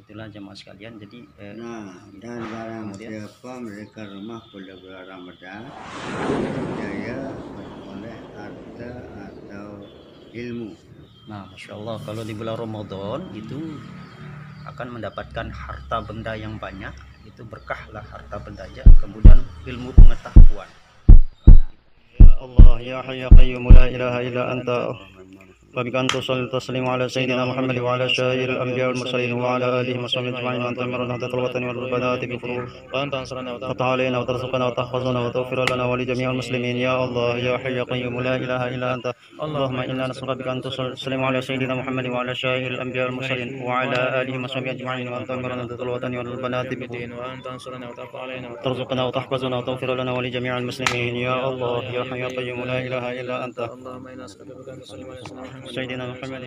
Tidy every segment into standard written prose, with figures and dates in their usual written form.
itulah jemaah sekalian. Jadi dan barang siapa mereka rumah pada bulan Ramadan, saya beroleh harta atau ilmu. Nah, Masya Allah, kalau di bulan Ramadan itu akan mendapatkan harta benda yang banyak, itu berkahlah harta bendanya, kemudian ilmu pengetahuan. Ya Allah, ya Hayyu ya Qayyum, la ilaha illa anta, وبك أن تصلي تسليم على سيدنا محمد وعلى سائر الأنبياء والمرسلين وعلى آله وصحبه أجمعين، وأن تمر نهضة الوطن والبنات بفروض، وأن تنصرنا وتفتح علينا وترزقنا وتحفظنا وتغفر لنا ولجميع المسلمين. يا الله يا حي يا قيوم لا إله إلا أنت، اللهم إنا نسألك بك أن تصلي على سيدنا محمد وعلى سائر الأنبياء والمرسلين وعلى آله وصحبه أجمعين، وأن تمر نهضة الوطن والبنات بفروض، وأن تنصرنا وتفتح علينا وترزقنا وتحفظنا وتغفر لنا ولجميع المسلمين. يا الله يا حي يا قيوم لا إله إلا أنت، اللهم إنا نسألك بك أن تصلي على سيدنا محمد.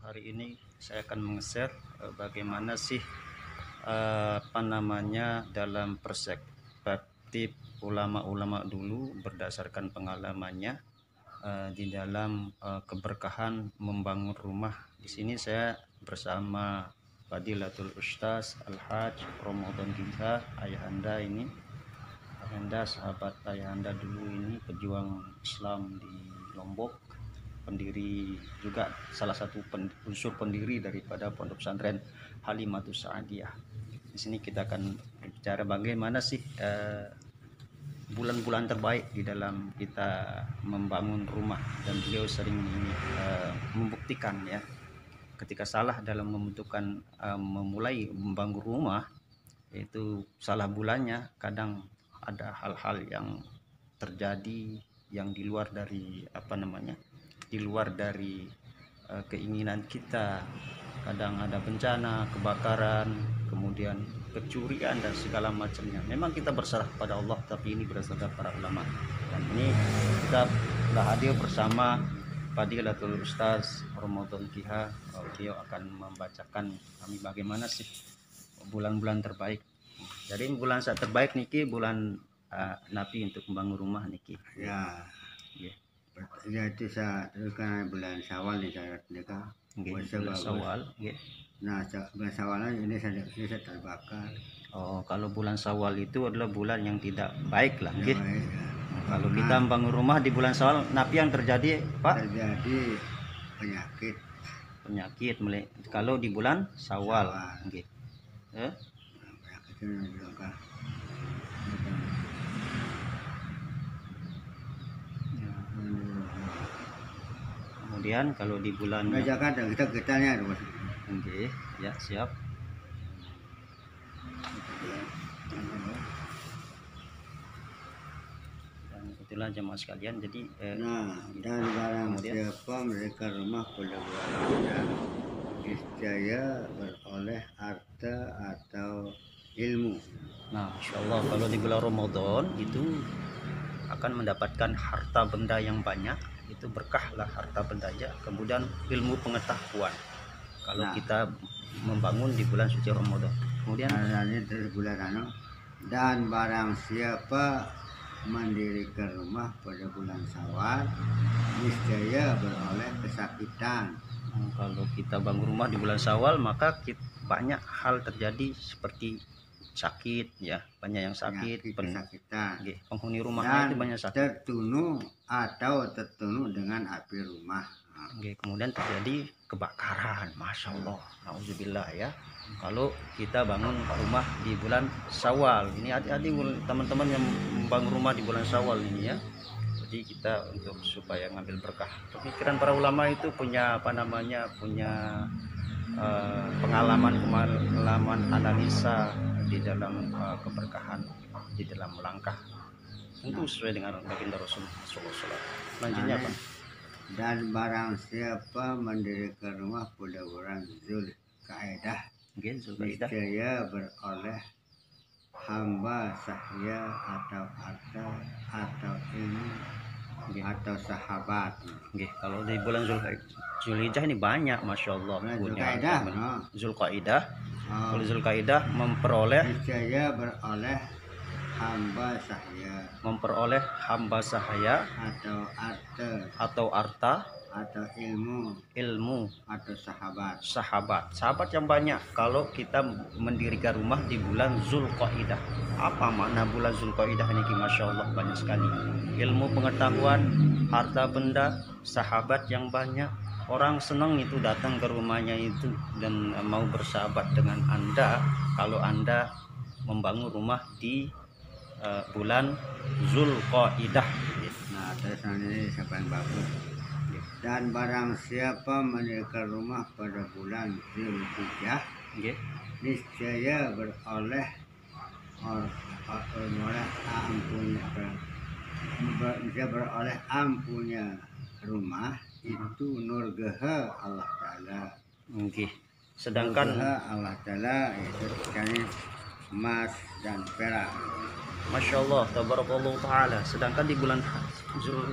Hari ini saya akan meng-share bagaimana sih dalam perspektif ulama-ulama dulu berdasarkan pengalamannya di dalam keberkahan membangun rumah. Di sini saya bersama Fadilatul Ustaz Al-Hajj Ramadan Gita, ayahanda ini, ayahanda sahabat ayahanda dulu ini, pejuang Islam di Lombok, pendiri juga, salah satu unsur pendiri daripada Pondok Pesantren Halimatus Sa'adiyah. Di sini kita akan berbicara bagaimana sih bulan-bulan terbaik di dalam kita membangun rumah, dan beliau sering membuktikan ya, ketika salah dalam memulai membangun rumah, itu salah bulannya, kadang ada hal-hal yang terjadi yang di luar dari keinginan kita. Kadang ada bencana, kebakaran, kemudian kecurian dan segala macamnya. Memang kita berserah pada Allah, tapi ini berdasarkan para ulama. Dan ini kita telah hadir bersama Fadilatul Ustaz Ramadan Kiha. Beliau akan membacakan kami bagaimana sih bulan-bulan terbaik. Jadi bulan saat terbaik niki bulan Nabi untuk membangun rumah niki. Ya. Ya itu saya kan bulan Syawal nih saya nikah. Bulan Syawal. Nah, bulan Syawal ini saya terbakar. Oh, kalau bulan Syawal itu adalah bulan yang tidak baik lah, ya, baik, ya. Kalau kita membangun rumah di bulan Syawal, Nabi yang terjadi, Pak? Terjadi penyakit. Kalau di bulan Syawal, okay. Penyakit itu juga. Kemudian kalau di bulan Jakarta kita Oke, ya siap. Dan itulah jemaah sekalian. Jadi dan barang siapa mereka rumah pada bulan Ramadan, niscaya beroleh harta atau ilmu. Nah, Insya Allah kalau di bulan Ramadan itu akan mendapatkan harta benda yang banyak, itu berkahlah harta bendanya, kemudian ilmu pengetahuan kalau kita membangun di bulan suci Ramadan. Kemudian dan barang siapa mendirikan rumah pada bulan Syawal, niscaya beroleh kesakitan. Kalau kita bangun rumah di bulan Syawal, maka banyak hal terjadi seperti sakit ya, banyak yang sakit, kesakitan. Penghuni rumahnya itu banyak sakit, tertunuh dengan api rumah. Kemudian terjadi kebakaran, Masya Allah, na'udzubillah ya. Kalau kita bangun rumah di bulan Syawal, ini hati-hati teman-teman yang membangun rumah di bulan Syawal ini ya. Jadi kita supaya ngambil berkah. Pemikiran para ulama itu punya pengalaman analisa di dalam keberkahan, di dalam langkah, tentu sesuai dengan baginda Rasulullah SAW. Selanjutnya apa? Dan barang siapa mendirikan rumah pada bulan Zulqa'dah, niscaya beroleh hamba sahya atau harta atau ilmu Nggih. atau sahabat. Nggih, kalau di bulan Zulhijjah ini banyak, masya Allah, Bulan punya Zulkaidah, harta benda. oh. Zulkaidah, Oh, kalau Zulkaidah memperoleh niscaya beroleh hamba sahaya atau atau arta atau ilmu atau sahabat yang banyak. Kalau kita mendirikan rumah di bulan Zulqaidah, apa makna bulan Zulqaidah ini? Masya Allah, banyak sekali ilmu pengetahuan, harta benda, sahabat yang banyak. Orang senang itu datang ke rumahnya itu dan mau bersahabat dengan Anda kalau Anda membangun rumah di bulan Zulqaidah. Nah, terus ini siapa yang bagus? Dan barang siapa mendirikan rumah pada bulan Zulhijjah, Nggih. niscaya beroleh ampunnya rumah itu nurgaha Allah Ta'ala. Nggih. Sedangkan Nurgaha Allah Ta'ala itu sekali emas dan perak. Masya Allah, tabarakallah ta'ala. Sedangkan di bulan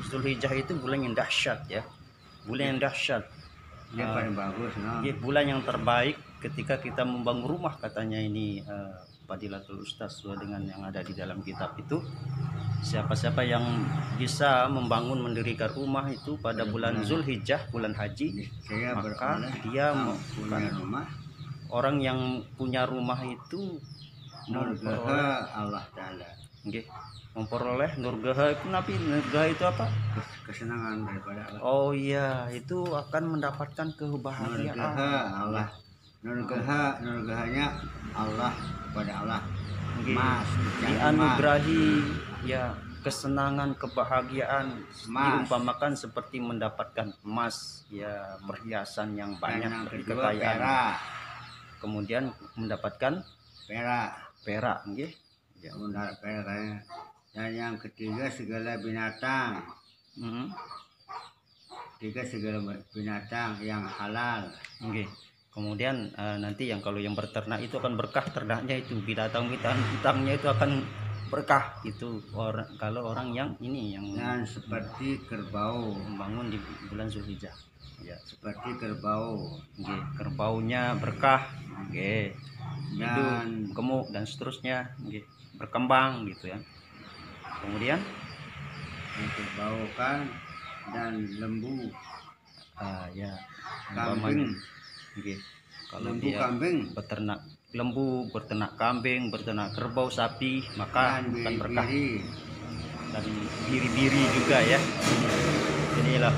Zulhijjah itu bulan yang dahsyat ya. Bulan yang dahsyat. Dia paling bagus, no? Dia bulan yang terbaik ketika kita membangun rumah, katanya ini Fadilatul Ustaz sesuai dengan yang ada di dalam kitab itu. Siapa-siapa yang bisa membangun mendirikan rumah itu pada bulan Zulhijjah, bulan haji, Saya maka beroleh dia punya rumah orang yang punya rumah itu nurgaha Allah Ta'ala. Nggih, memperoleh nurgaha itu. Nabi, nurgaha itu apa? Kesenangan daripada Allah. Oh iya, itu akan mendapatkan kebahagiaan. Nurgahanya Allah kepada Allah. Nggih. Mas, Dianugerahi ya kesenangan, kebahagiaan, Emas. diumpamakan seperti mendapatkan emas, ya perhiasan yang Dan banyak, yang kedua kekayaan. perak. Kemudian mendapatkan perak, nggih. Ya, benar perak. Dan yang ketiga segala binatang. Mhm. Segala binatang yang halal. Nggih. Kemudian nanti yang kalau yang berternak itu akan berkah ternaknya itu, binatang-binatangnya itu akan berkah itu kalau orang yang ini yang Dan seperti kerbau. membangun di bulan Zulhijjah. Ya, Seperti kerbau. nggih, kerbaunya berkah, nggih. Hidup, Dan gemuk dan seterusnya, nggih, berkembang gitu ya. Kemudian yang kerbau kan dan lembu. ya Kambing. nggih. Kalau Lembu dia kambing. beternak lembu, berternak kambing, berternak kerbau, sapi, maka Dan akan berkah. biri. Dan biri-biri juga ya. Inilah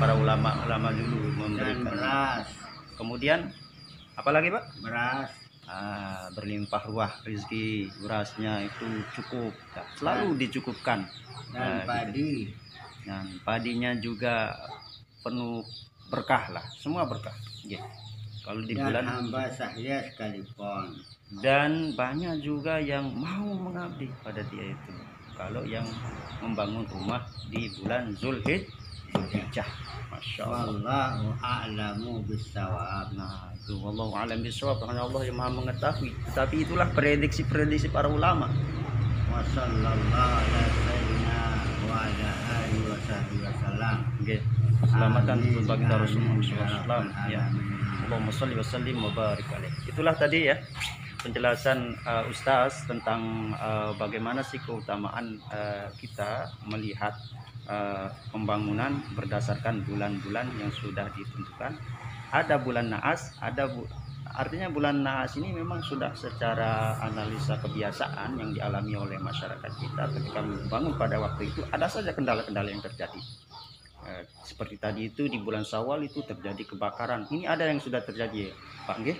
para ulama dulu Dan memberikan. beras. Kemudian apalagi Pak? Beras. Berlimpah ruah rezeki, berasnya itu cukup, selalu dicukupkan. Dan padi. Dan padinya juga penuh berkah lah, semua berkah. Yeah. Kalau di Dan bulan hamba sahaya sekalipun. dan banyak juga yang mau mengabdi pada dia itu. Kalau yang membangun rumah di bulan Zulhijjah, masya Allah. Wallahu a'lamu bissawab. Nah itu wallahu a'lam bishawab, hanya Allah yang maha mengetahui. Tetapi itulah prediksi para ulama. Wa sallallahu ala sayyidina wa ala alihi wa sahbihi wasallam. Okay. Selamatan untuk baginda Amin. Rasulullah SAW. Ya. Allahumma sholli wa sallim wa barik alaih. Itulah tadi ya penjelasan Ustaz tentang bagaimana sih keutamaan kita melihat pembangunan berdasarkan bulan-bulan yang sudah ditentukan. Ada bulan Naas, artinya bulan Naas ini memang sudah secara analisa kebiasaan yang dialami oleh masyarakat kita ketika membangun pada waktu itu, ada saja kendala-kendala yang terjadi. Seperti tadi itu di bulan Syawal itu terjadi kebakaran. Ini ada yang sudah terjadi, Pak nggih.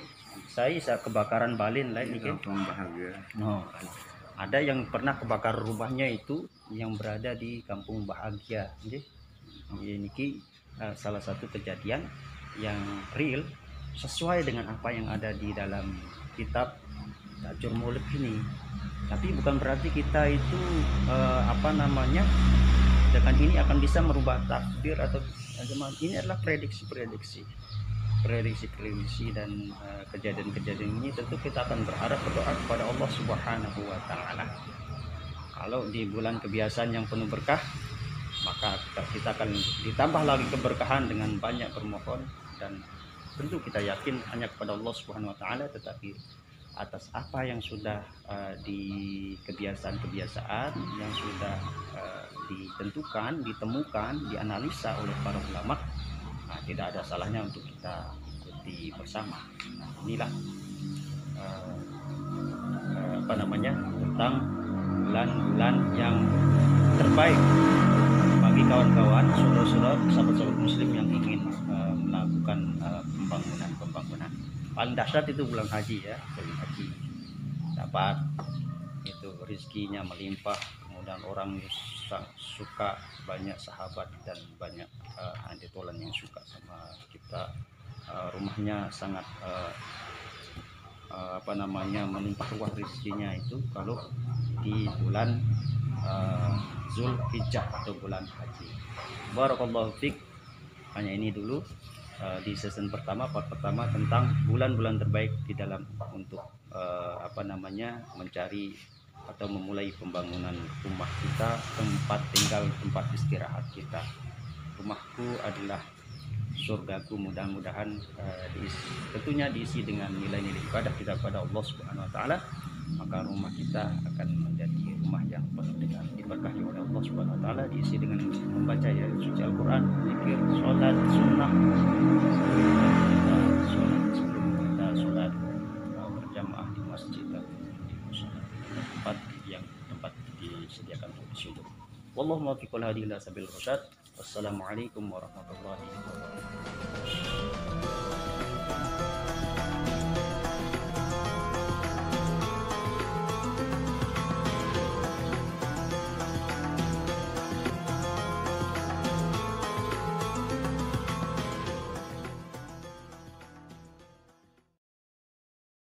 Saya kebakaran balin lain nggih. Bahagia. No. Ada yang pernah kebakar rumahnya itu yang berada di Kampung Bahagia, nggih. Ini salah satu kejadian yang real sesuai dengan apa yang ada di dalam kitab Tajur Mulk ini. Tapi bukan berarti kita itu dengan ini akan bisa merubah takdir atau ini adalah prediksi dan kejadian-kejadian ini tentu kita akan berharap berdoa kepada Allah Subhanahu wa taala. Kalau di bulan kebiasaan yang penuh berkah, maka kita akan ditambah lagi keberkahan dengan banyak bermohon, dan tentu kita yakin hanya kepada Allah Subhanahu wa taala, tetapi atas apa yang sudah di kebiasaan-kebiasaan yang sudah ditentukan, ditemukan, dianalisa oleh para ulama, tidak ada salahnya untuk kita ikuti bersama. Nah, inilah tentang bulan-bulan yang terbaik bagi kawan-kawan, saudara-saudara, sahabat-sahabat muslim yang ingin melakukan pembangunan. Paling dahsyat itu bulan haji ya, bulan haji dapat itu rezekinya melimpah, kemudian orang suka, banyak sahabat dan banyak ahli tolan yang suka sama kita, rumahnya sangat melimpah ruah rezekinya itu kalau di bulan Zulhijjah atau bulan haji. Barakallahu fiik. Hanya ini dulu di season pertama, part pertama tentang bulan-bulan terbaik di dalam untuk mencari atau memulai pembangunan rumah kita, tempat tinggal, tempat istirahat kita. Rumahku adalah surgaku, mudah-mudahan tentunya diisi dengan nilai-nilai ibadah kita kepada Allah Subhanahu wa taala, maka rumah kita akan menjadi rumah yang penuh dengan diberkahi oleh Allah Subhanahu wa taala, diisi dengan membaca ayat suci Al-Qur'an, zikir, salat sunnah, sebelum kita salat berjamaah di masjid atau di musala, tempat disediakan untuk sujud. Wallahu muwaffiq wal hadi ila sabil rasyad. Wassalamualaikum warahmatullahi wabarakatuh.